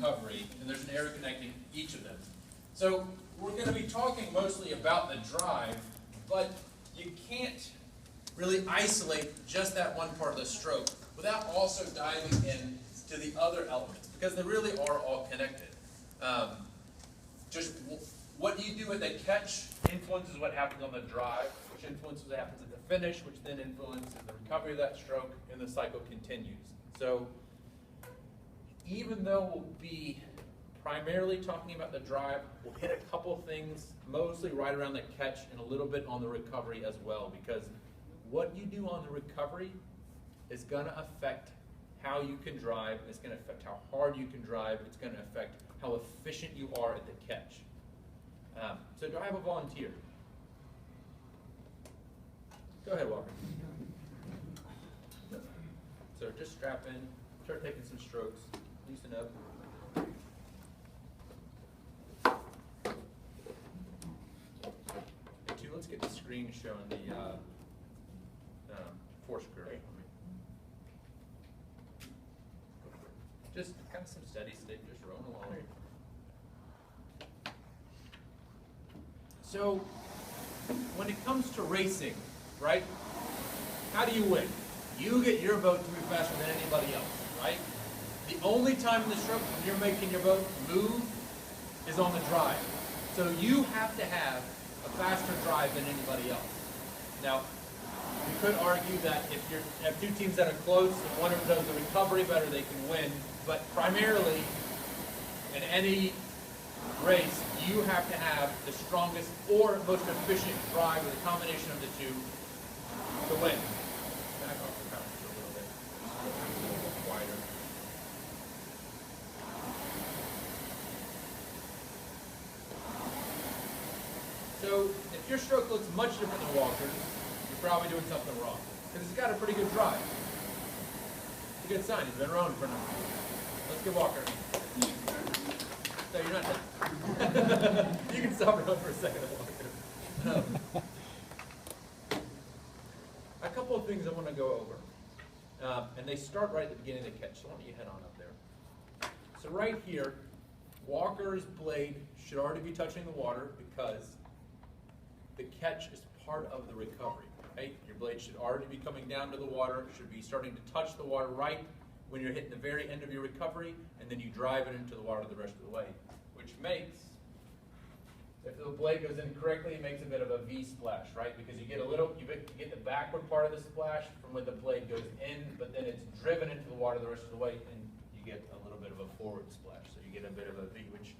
recovery, and there's an area connecting each of them. So we're going to be talking mostly about the drive, but you can't really isolate just that one part of the stroke without also diving in to the other elements, because they really are all connected. Just what you do at the catch influences what happens on the drive, which influences what happens at the finish, which then influences the recovery of that stroke, and the cycle continues. So even though we'll be primarily talking about the drive, we'll hit a couple things, mostly right around the catch and a little bit on the recovery as well, because what you do on the recovery is going to affect how you can drive, it's going to affect how hard you can drive, it's going to affect how efficient you are at the catch. So do I have a volunteer? Go ahead, Walker. So just strap in, start taking some strokes, loosen up. And two, let's get the screen showing the force curve. Just kind of some steady state, just rolling along. So, when it comes to racing, right, how do you win? You get your boat to move faster than anybody else, right? The only time in the stroke when you're making your boat move is on the drive. So you have to have a faster drive than anybody else. Now, you could argue that if you have two teams that are close and one of them does the recovery better, they can win. But primarily, in any race, you have to have the strongest or most efficient drive with a combination of the two to win. Back off the couch a little bit. A little wider. So, if your stroke looks much different than Walker's, you're probably doing something wrong. Because he's got a pretty good drive. It's a good sign. He's been rowing for a number of years. Let's get Walker. No, you're not done. You can stop rowing for a second, Walker. A couple of things I want to go over. And they start right at the beginning of the catch. So why don't you head on up there. So right here, Walker's blade should already be touching the water because the catch is part of the recovery. Okay? Your blade should already be coming down to the water, should be starting to touch the water right when you're hitting the very end of your recovery, and then you drive it into the water the rest of the way, which makes, if the blade goes in correctly, it makes a bit of a V splash, right? Because you get you get the backward part of the splash from when the blade goes in, but then it's driven into the water the rest of the way, and you get a little bit of a forward splash. So you get a bit of a V, which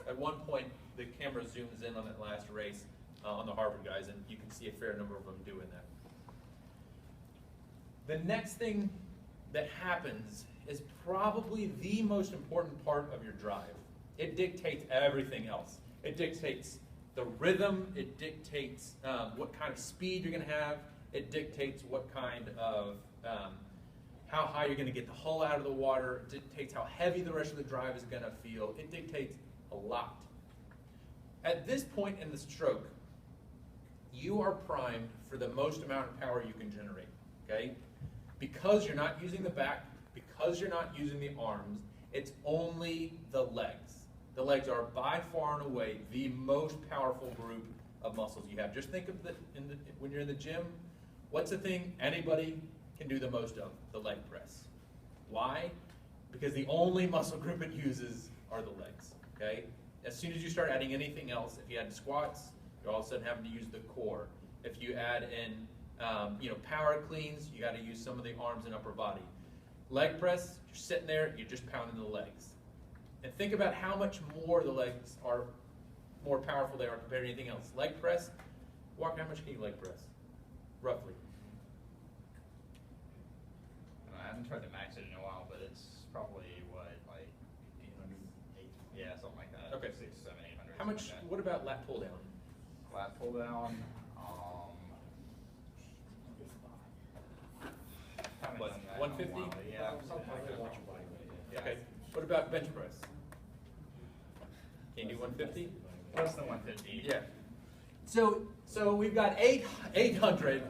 at one point the camera zooms in on that last race on the Harvard guys, and you can see a fair number of them doing that. The next thing that happens is probably the most important part of your drive. It dictates everything else. It dictates the rhythm, it dictates what kind of speed you're going to have, it dictates what kind of, how high you're going to get the hull out of the water, it dictates how heavy the rest of the drive is going to feel, it dictates a lot. At this point in the stroke, you are primed for the most amount of power you can generate, okay? Because you're not using the back, because you're not using the arms, it's only the legs. The legs are by far and away the most powerful group of muscles you have. Just think of when you're in the gym, what's the thing anybody can do the most of? The leg press. Why? Because the only muscle group it uses are the legs, okay? As soon as you start adding anything else, if you add squats, you're all of a sudden having to use the core. If you add in power cleans, you got to use some of the arms and upper body. Leg press, you're sitting there, you're just pounding the legs. And think about how much more the legs are more powerful they are compared to anything else. Leg press, Walker, how much can you leg press? Roughly. I haven't tried to max it in a while, but it's probably, what, like 800? Yeah, something like that. Okay. 6, 7, 800. How much, like what about lat pull down? Lat pull down. What, 150? Yeah, something like that. Yeah. Okay. What about bench press? Can you do 150? Less than 150. Yeah. So we've got 800,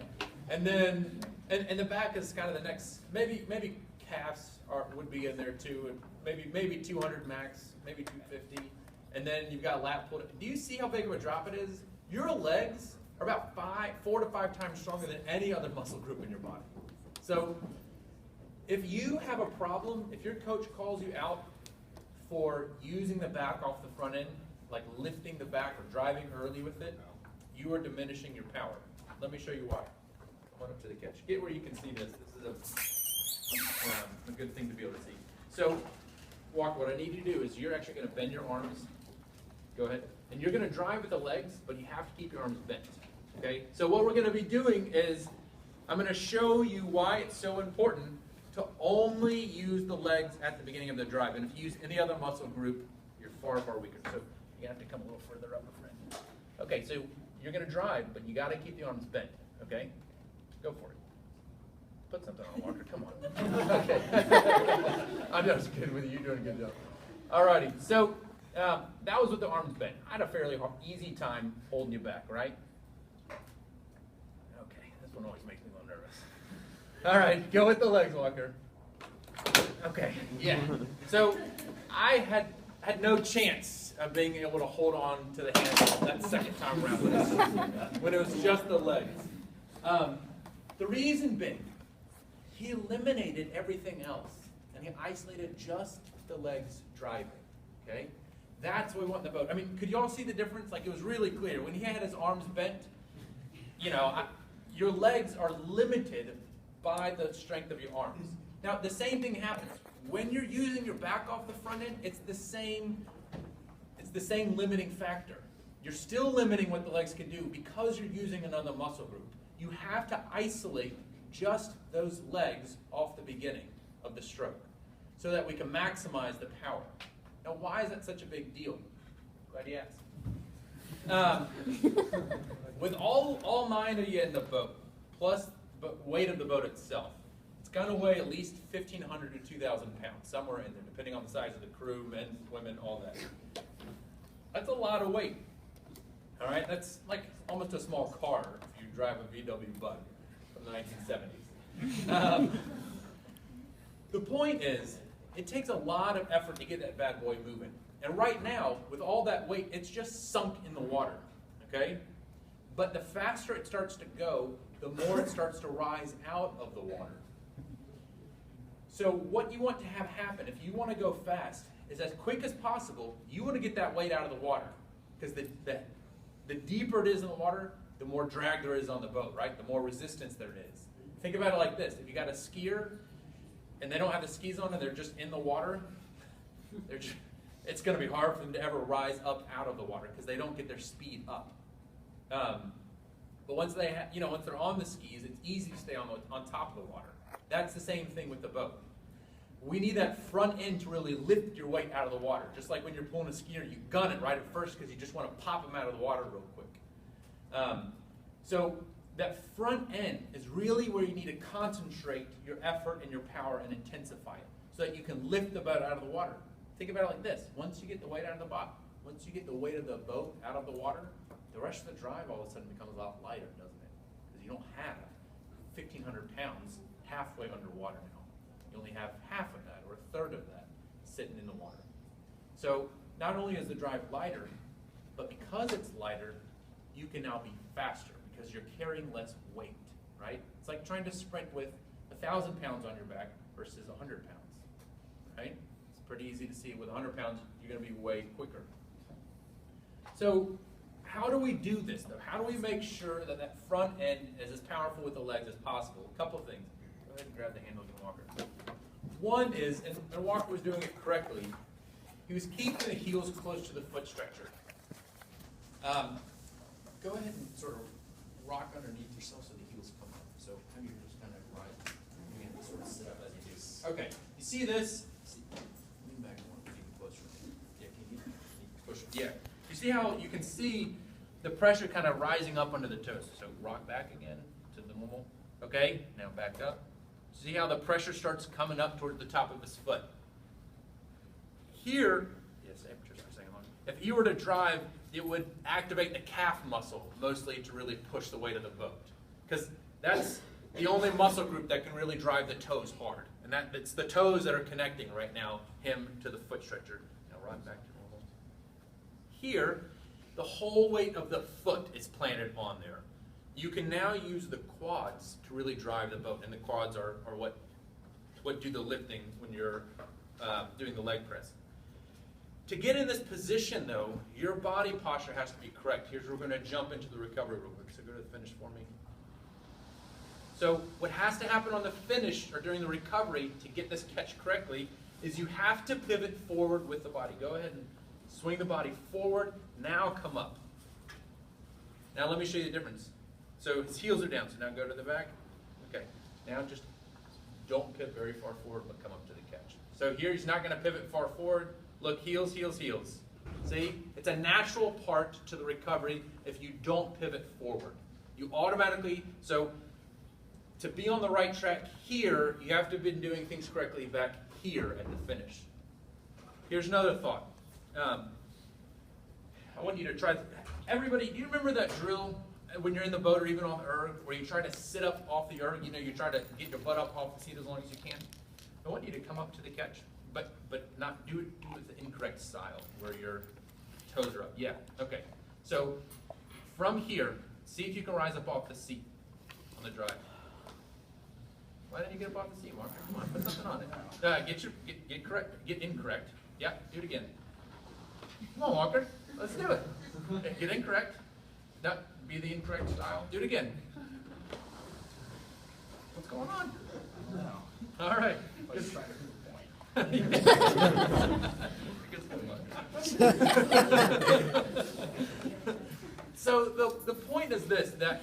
and then and the back is kind of the next. Maybe calves would be in there too, and maybe 200 max, maybe 250, and then you've got lat pull. Do you see how big of a drop it is? Your legs are about 4 to 5 times stronger than any other muscle group in your body. So if you have a problem, if your coach calls you out for using the back off the front end, like lifting the back or driving early with it, you are diminishing your power. Let me show you why. Come on up to the catch. Get where you can see this. This is a good thing to be able to see. So, Walker, what I need you to do is you're actually going to bend your arms. Go ahead. And you're going to drive with the legs, but you have to keep your arms bent. Okay? So what we're going to be doing is I'm going to show you why it's so important to only use the legs at the beginning of the drive. And if you use any other muscle group, you're far, far weaker. So you have to come a little further up, my friend. Okay, so you're going to drive, but you got to keep the arms bent. Okay? Go for it. Put something on, Walker. Come on. Okay. I'm just kidding with you. You're doing a good job. Alrighty. So that was with the arms bent. I had a fairly easy time holding you back, right? Okay. This one always makes me a little nervous. All right. Go with the legs, Walker. Okay. Yeah. So I had no chance of being able to hold on to the handle that second time around when it was just the legs. The reason being, he eliminated everything else, and he isolated just the legs driving, okay? That's what we want in the boat. I mean, could you all see the difference? Like, it was really clear. When he had his arms bent, you know, your legs are limited by the strength of your arms. Now, the same thing happens. When you're using your back off the front end, it's the same limiting factor. You're still limiting what the legs can do because you're using another muscle group. You have to isolate just those legs off the beginning of the stroke so that we can maximize the power. Now, why is that such a big deal? Glad you asked. With all 9 of you in the boat, plus the weight of the boat itself, it's going to weigh at least 1,500 to 2,000 pounds, somewhere in there, depending on the size of the crew, men, women, all that. That's a lot of weight. All right, that's like almost a small car if you drive a VW Bug from the 1970s. The point is, it takes a lot of effort to get that bad boy moving. And right now, with all that weight, it's just sunk in the water, okay? But the faster it starts to go, the more it starts to rise out of the water. So what you want to have happen, if you want to go fast, is as quick as possible, you want to get that weight out of the water. Because the deeper it is in the water, the more drag there is on the boat, right? The more resistance there is. Think about it like this. If you got a skier and they don't have the skis on and they're just in the water, it's going to be hard for them to ever rise up out of the water because they don't get their speed up. But once once they're on the skis, it's easy to stay on top of the water. That's the same thing with the boat. We need that front end to really lift your weight out of the water. Just like when you're pulling a skier, you gun it right at first because you just want to pop them out of the water real quick. So that front end is really where you need to concentrate your effort and your power and intensify it so that you can lift the boat out of the water. Think about it like this. Once you get the weight out of the boat, once you get the weight of the boat out of the water, the rest of the drive all of a sudden becomes a lot lighter, doesn't it? Because you don't have 1,500 pounds halfway underwater now. You only have half of that or a third of that sitting in the water. So not only is the drive lighter, but because it's lighter, you can now be faster because you're carrying less weight, right? It's like trying to sprint with 1,000 pounds on your back versus 100 pounds, right? It's pretty easy to see with 100 pounds, you're going to be way quicker. So how do we do this, though? How do we make sure that that front end is as powerful with the legs as possible? A couple of things. Go ahead and grab the handle of the walker. One is, and Walker was doing it correctly, he was keeping the heels close to the foot stretcher. Go ahead and sort of rock underneath yourself so the heels come up. So have you just kind of right, and sort of sit up as you do. Okay, you see this? Lean back one, even closer. Yeah, can you push it? Yeah. You see how you can see the pressure kind of rising up under the toes. So rock back again to the normal. Okay, now back up. See how the pressure starts coming up towards the top of his foot. Here, yes, just for a second long. If you were to drive, it would activate the calf muscle mostly to really push the weight of the boat. Because that's the only muscle group that can really drive the toes hard. And it's the toes that are connecting right now, him to the foot stretcher. Now run back to normal. Here, the whole weight of the foot is planted on there. You can now use the quads to really drive the boat, and the quads are what do the lifting when you're doing the leg press. To get in this position, though, your body posture has to be correct. Here's where we're going to jump into the recovery real quick. So go to the finish for me. So what has to happen on the finish or during the recovery to get this catch correctly is you have to pivot forward with the body. Go ahead and swing the body forward. Now come up. Now let me show you the difference. So his heels are down. So now go to the back. Okay. Now just don't pivot very far forward, but come up to the catch. So here he's not going to pivot far forward. Look, heels, heels, heels. See? It's a natural part to the recovery if you don't pivot forward. You automatically, so to be on the right track here, you have to have been doing things correctly back here at the finish. Here's another thought. I want you to try, everybody, do you remember that drill when you're in the boat or even on the erg where you try to sit up off the erg, you try to get your butt up off the seat as long as you can? I want you to come up to the catch. But not do it the incorrect style where your toes are up. Yeah, okay. So from here, see if you can rise up off the seat on the drive. Why didn't you get up off the seat, Walker? Come on, put something on it. Get incorrect. Yeah, do it again. Come on, Walker. Let's do it. Get incorrect. That be the incorrect style. Do it again. What's going on? No. All right. Let's try it. So the point is this, that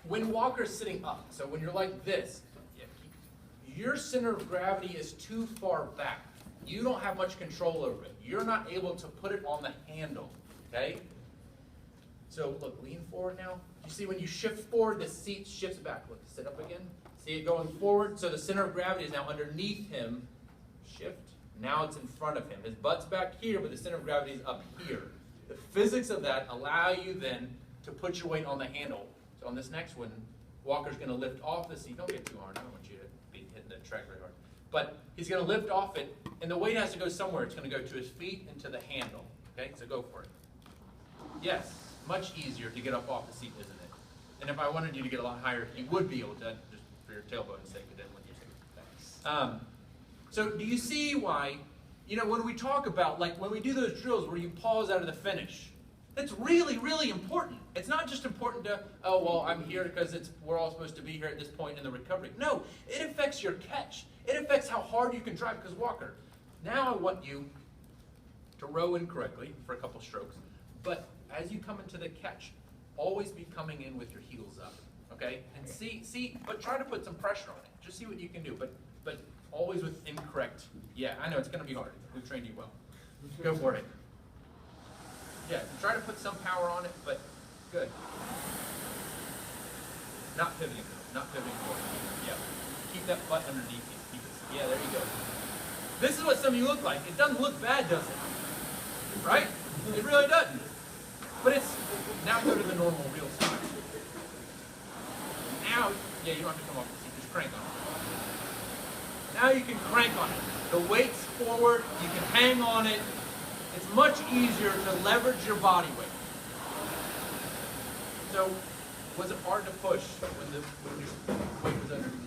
when Walker's sitting up, so when you're like this, your center of gravity is too far back. You don't have much control over it. You're not able to put it on the handle, okay? So look, lean forward now. You see when you shift forward, the seat shifts back. Look, sit up again. See it going forward? So the center of gravity is now underneath him. Shift. Now it's in front of him. His butt's back here, but the center of gravity is up here. The physics of that allow you then to put your weight on the handle. So on this next one, Walker's going to lift off the seat. Don't get too hard. I don't want you to be hitting the track very hard. But he's going to lift off it, and the weight has to go somewhere. It's going to go to his feet and to the handle. Okay, so go for it. Yes, much easier to get up off the seat, isn't it? And if I wanted you to get a lot higher, you would be able to, just for your tailbone's sake, but then when you say, so do you see why, when we talk about, like when we do those drills where you pause out of the finish, that's really, really important. It's not just important to, oh, well, I'm here because we're all supposed to be here at this point in the recovery. No, it affects your catch. It affects how hard you can drive. Because Walker, now I want you to row in correctly for a couple strokes. But as you come into the catch, always be coming in with your heels up, okay? And see, but try to put some pressure on it. Just see what you can do. But always with incorrect. Yeah, I know, it's going to be hard. We've trained you well. Go for it. Yeah, try to put some power on it, but good. Not pivoting, not pivoting forward. Yeah, keep that butt underneath you. Keep it. Yeah, there you go. This is what some of you look like. It doesn't look bad, does it? Right? It really doesn't. But it's, now go to the normal real side. Now, yeah, you don't have to come off the seat, just crank on it. Now you can crank on it. The weight's forward, you can hang on it. It's much easier to leverage your body weight. So, was it hard to push when your weight was underneath?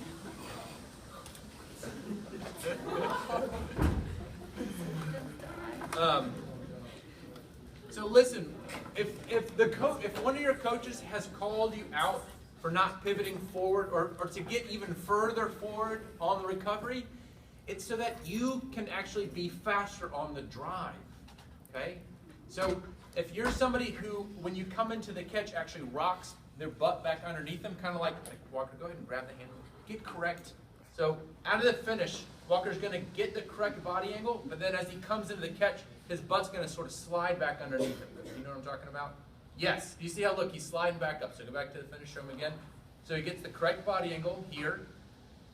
So listen, if one of your coaches has called you out for not pivoting forward or to get even further forward on the recovery, it's so that you can actually be faster on the drive. Okay? So if you're somebody who, when you come into the catch, actually rocks their butt back underneath them, kind of like Walker, go ahead and grab the handle. Get correct. So out of the finish, Walker's going to get the correct body angle, but then as he comes into the catch, his butt's going to sort of slide back underneath him. You know what I'm talking about? Yes. You see how, look, he's sliding back up. So go back to the finish, show him again. So he gets the correct body angle here,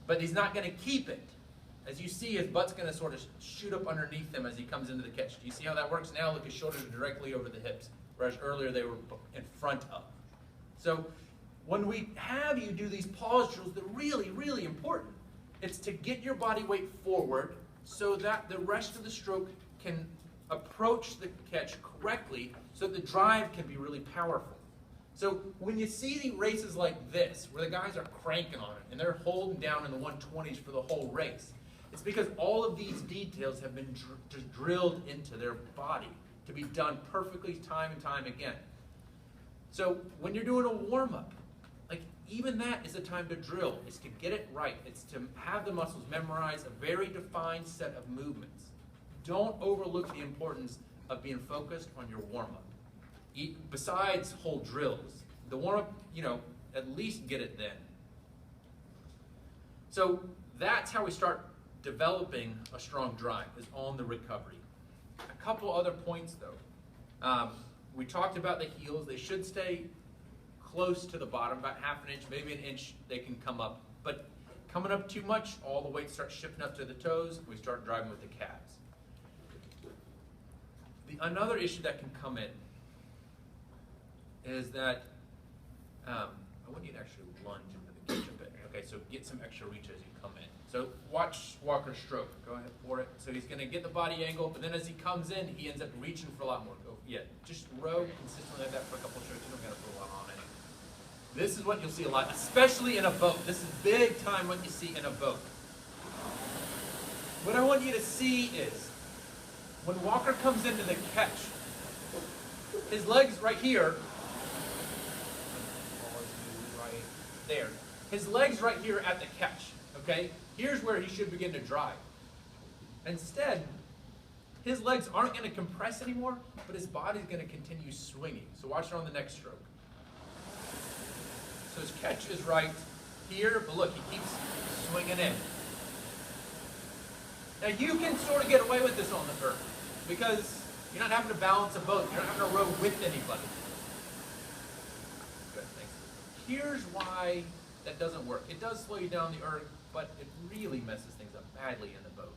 but he's not going to keep it. As you see, his butt's going to sort of shoot up underneath him as he comes into the catch. Do you see how that works? Now, look, his shoulders are directly over the hips, whereas earlier they were in front of. So when we have you do these pause drills, they're really, really important. It's to get your body weight forward so that the rest of the stroke can approach the catch correctly so the drive can be really powerful. So when you see the races like this, where the guys are cranking on it and they're holding down in the 120s for the whole race, it's because all of these details have been drilled into their body to be done perfectly time and time again. So when you're doing a warm-up, like even that is a time to drill. It's to get it right. It's to have the muscles memorize a very defined set of movements. Don't overlook the importance of being focused on your warm-up. Besides whole drills, the warm-up, at least get it then. So that's how we start developing a strong drive, is on the recovery. A couple other points though. We talked about the heels. They should stay close to the bottom, about half an inch, maybe an inch they can come up. But coming up too much, all the weight starts shifting up to the toes. We start driving with the calves. Another issue that can come in is that I want you to actually lunge into the catch a bit. Okay, so get some extra reach as you come in. So watch Walker's stroke. Go ahead for it. So he's going to get the body angle, but then as he comes in, he ends up reaching for a lot more. Just row consistently like that for a couple of strokes. You don't got to put a lot on it. This is what you'll see a lot, especially in a boat. This is big time what you see in a boat. What I want you to see is when Walker comes into the catch, his legs right here, right there. His legs right here at the catch, okay? Here's where he should begin to drive. Instead, his legs aren't going to compress anymore, but his body's going to continue swinging. So watch it on the next stroke. So his catch is right here, but look, he keeps swinging in. Now you can sort of get away with this on the earth because you're not having to balance a boat. You're not having to row with anybody. Good, thanks. Here's why that doesn't work. It does slow you down the earth, but it really messes things up badly in the boat.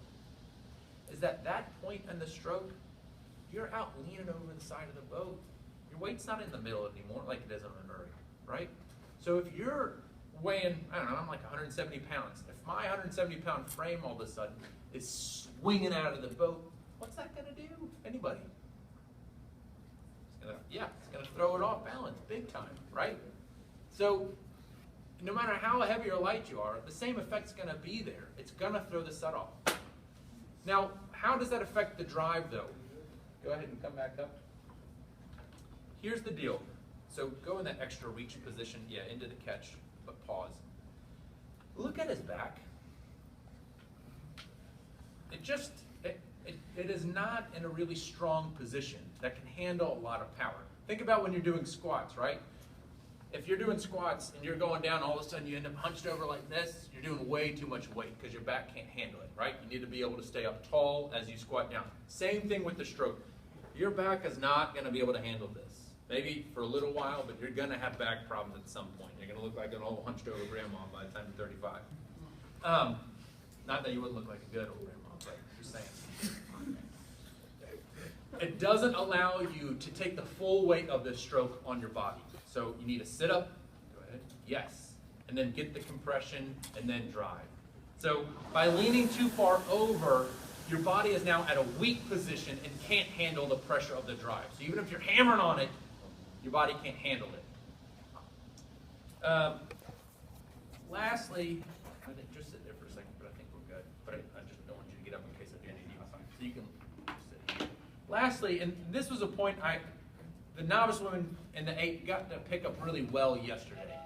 Is that point in the stroke, you're out leaning over the side of the boat. Your weight's not in the middle anymore like it is on an earth, right? So if you're weighing, I don't know, I'm like 170 pounds. If my 170-pound frame all of a sudden is swinging out of the boat, what's that going to do? Anybody? It's going to throw it off balance big time, right? So no matter how heavy or light you are, the same effect's going to be there. It's going to throw the set off. Now, how does that affect the drive, though? Go ahead and come back up. Here's the deal. So go in that extra reach position, into the catch, but pause. Look at his back. It is not in a really strong position that can handle a lot of power. Think about when you're doing squats, right? If you're doing squats and you're going down, all of a sudden you end up hunched over like this, you're doing way too much weight because your back can't handle it, right? You need to be able to stay up tall as you squat down. Same thing with the stroke. Your back is not going to be able to handle this. Maybe for a little while, but you're going to have back problems at some point. You're going to look like an old hunched over grandma by the time you're 35. Not that you wouldn't look like a good old grandma, but just saying. It doesn't allow you to take the full weight of this stroke on your body. So you need to sit up, go ahead, yes, and then get the compression and then drive. So by leaning too far over, your body is now at a weak position and can't handle the pressure of the drive. So even if you're hammering on it, your body can't handle it. Lastly, I think just sit there for a second, but I think we're good. But I just don't want you to get up in case I do need you. So you can just sit here. Lastly, and this was a point the novice women in the 8 got to pick up really well yesterday.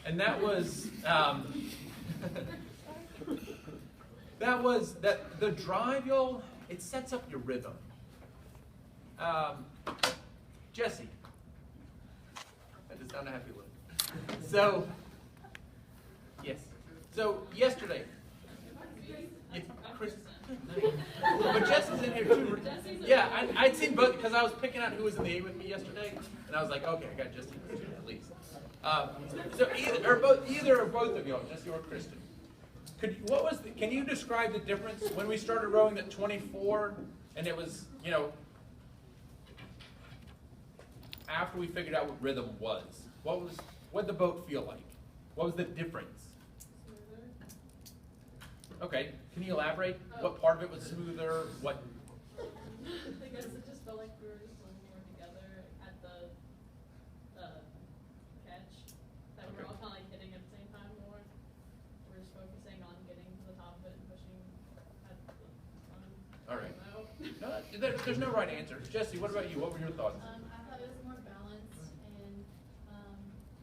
And that was that the drive, y'all, it sets up your rhythm. Jesse, that is not a happy look. So, yes. So yesterday, Chris, but Jesse's in here too. Yeah, I'd seen both because I was picking out who was in the 8 with me yesterday, and I was like, okay, I got Jesse and Kristen at least. So either or both of y'all, Jesse or Kristen. Can you describe the difference when we started rowing at 24 and it was, after we figured out what rhythm was? What did the boat feel like? What was the difference? Okay, can you elaborate? What part of it was smoother? What? I guess it just felt like we were just pulling more together at the catch. That we were all kind of like hitting at the same time more. We're just focusing on getting to the top of it and pushing at the front. All right. I don't know. No, there's no right answer. Jesse, what about you? What were your thoughts? I thought it was more balanced and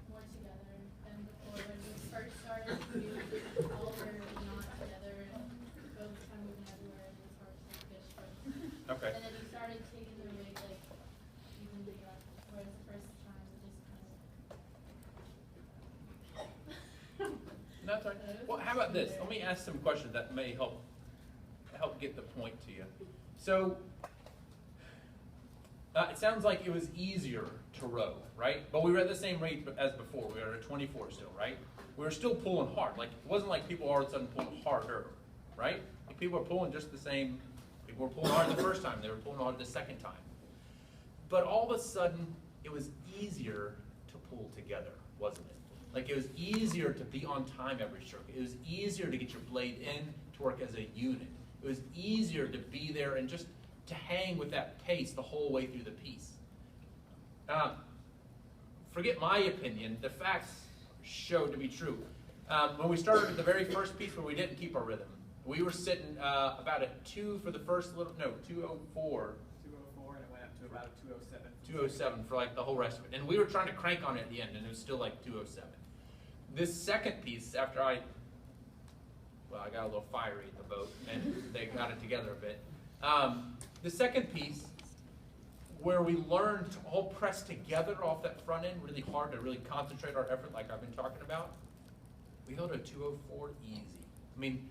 more together than before. When we first started, we all were not together and both kind of moving everywhere and it was hard to get stroke. Okay. And then we started taking the weight like evenly up, whereas the first time it just kind of. No, that's all right. Well, how about this? Let me ask some questions that may help get the point to you. So, it sounds like it was easier to row, right? But we were at the same rate as before. We were at 24 still, right? We were still pulling hard. Like, it wasn't like people all of a sudden pulling harder, right? Like, people were pulling just the same. People were pulling hard the first time. They were pulling hard the second time. But all of a sudden, it was easier to pull together, wasn't it? Like, it was easier to be on time every stroke. It was easier to get your blade in to work as a unit. It was easier to be there and just to hang with that pace the whole way through the piece. Forget my opinion, the facts showed to be true. When we started at the very first piece where we didn't keep our rhythm, we were sitting about a 2 for the first little, no, 204. 204 and it went up to about 207. 207 for like the whole rest of it. And we were trying to crank on it at the end and it was still like 207. This second piece, after I got a little fiery in the boat, and they got it together a bit. The second piece, where we learned to all press together off that front end really hard to really concentrate our effort like I've been talking about, we held a 204 easy. I mean,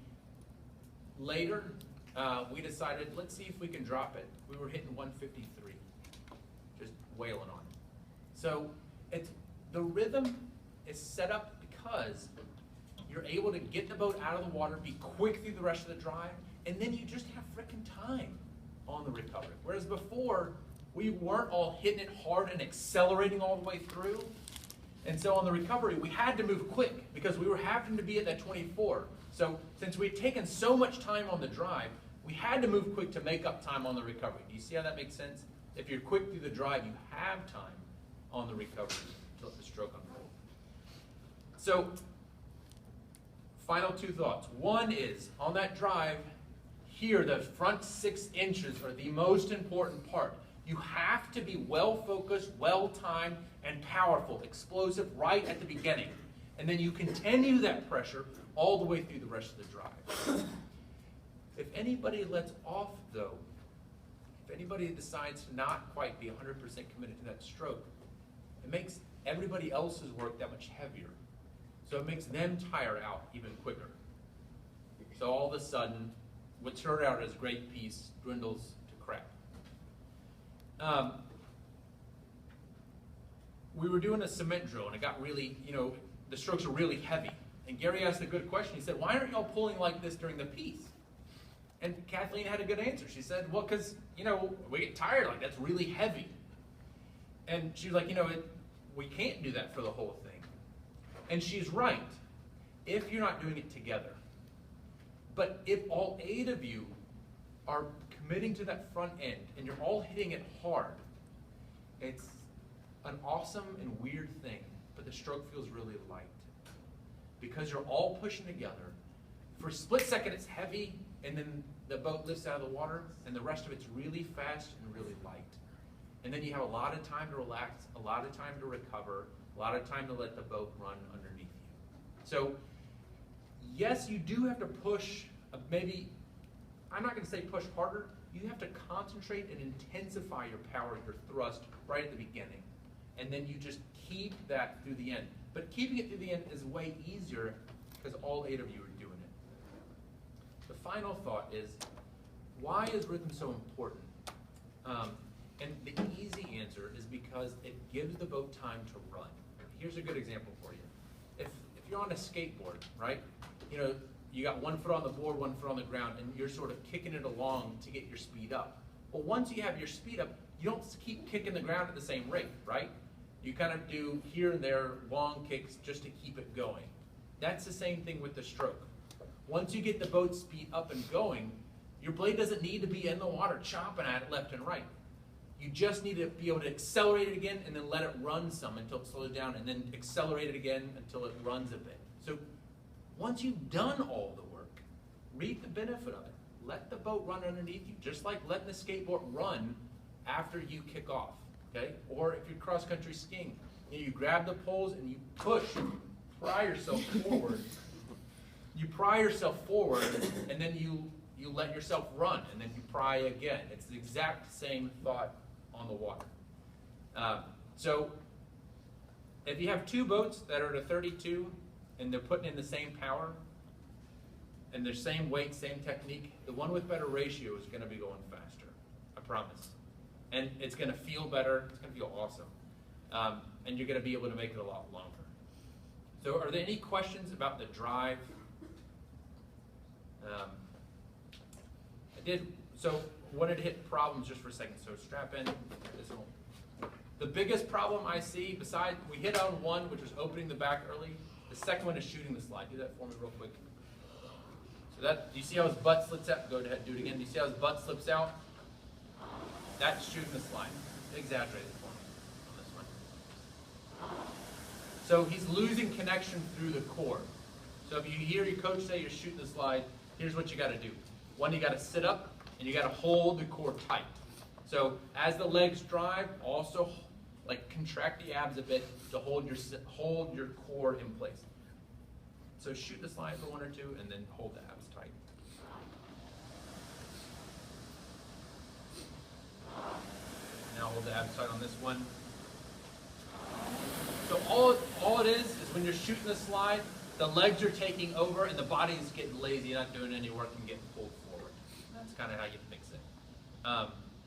later, we decided, let's see if we can drop it. We were hitting 153, just wailing on it. So the rhythm is set up because you're able to get the boat out of the water, be quick through the rest of the drive, and then you just have frickin' time on the recovery. Whereas before, we weren't all hitting it hard and accelerating all the way through. And so on the recovery, we had to move quick because we were having to be at that 24. So since we'd taken so much time on the drive, we had to move quick to make up time on the recovery. Do you see how that makes sense? If you're quick through the drive, you have time on the recovery to let the stroke unfold. So, final 2 thoughts. One is, on that drive, here, the front 6 inches are the most important part. You have to be well-focused, well-timed, and powerful, explosive right at the beginning. And then you continue that pressure all the way through the rest of the drive. If anybody lets off, though, if anybody decides to not quite be 100% committed to that stroke, it makes everybody else's work that much heavier. So it makes them tire out even quicker. So all of a sudden, what started out as a great piece dwindles to crap. We were doing a cement drill, and it got really, the strokes were really heavy. And Gary asked a good question. He said, why aren't y'all pulling like this during the piece? And Kathleen had a good answer. She said, well, because, we get tired, like that's really heavy. And she was like, we can't do that for the whole thing. And she's right, if you're not doing it together. But if all 8 of you are committing to that front end and you're all hitting it hard, it's an awesome and weird thing, but the stroke feels really light. Because you're all pushing together. For a split second it's heavy, and then the boat lifts out of the water, and the rest of it's really fast and really light. And then you have a lot of time to relax, a lot of time to recover, a lot of time to let the boat run underneath you. So, yes, you do have to push, maybe, I'm not going to say push harder, you have to concentrate and intensify your power, your thrust, right at the beginning. And then you just keep that through the end. But keeping it through the end is way easier because all 8 of you are doing it. The final thought is, why is rhythm so important? And the easy answer is because it gives the boat time to run. Here's a good example for you. If you're on a skateboard, right? You got 1 foot on the board, 1 foot on the ground, and you're sort of kicking it along to get your speed up. Well, once you have your speed up, you don't keep kicking the ground at the same rate, right? You kind of do here and there long kicks just to keep it going. That's the same thing with the stroke. once you get the boat speed up and going, your blade doesn't need to be in the water chopping at it left and right. You just need to be able to accelerate it again and then let it run some until it slows down, and then accelerate it again until it runs a bit. So once you've done all the work, reap the benefit of it. Let the boat run underneath you, just like letting the skateboard run after you kick off, okay? Or if you're cross-country skiing, you grab the poles and you push, pry yourself forward. You pry yourself forward, and then you let yourself run, and then you pry again. It's the exact same thought on the water. So if you have two boats that are at a 32 and they're putting in the same power and their same weight, same technique, the one with better ratio is going to be going faster. I promise. And it's going to feel better. It's going to feel awesome. And you're going to be able to make it a lot longer. So are there any questions about the drive? So wanted to hit problems just for a second. So strap in. The biggest problem I see, besides, we hit on one, which was opening the back early. The second one is shooting the slide. Do that for me real quick. So that, do you see how his butt slips out? Go ahead, do it again. Do you see how his butt slips out? That's shooting the slide. Exaggerate it for me on this one. So he's losing connection through the core. So if you hear your coach say you're shooting the slide, here's what you got to do. One, you got to sit up and you got to hold the core tight. So as the legs drive, also like contract the abs a bit to hold your core in place. So shoot the slide for one or two and then hold the abs tight. Now hold the abs tight on this one. So all it is when you're shooting the slide, the legs are taking over and the body is getting lazy, you're not doing any work and getting pulled forward. That's kind of how you fix it.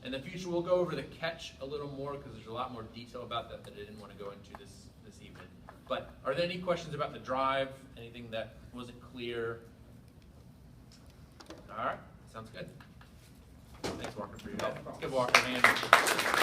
In the future, we'll go over the catch a little more because there's a lot more detail about that I didn't want to go into this evening. But are there any questions about the drive? Anything that wasn't clear? All right, sounds good. Thanks, Walker, for your help. Let's give Walker a hand.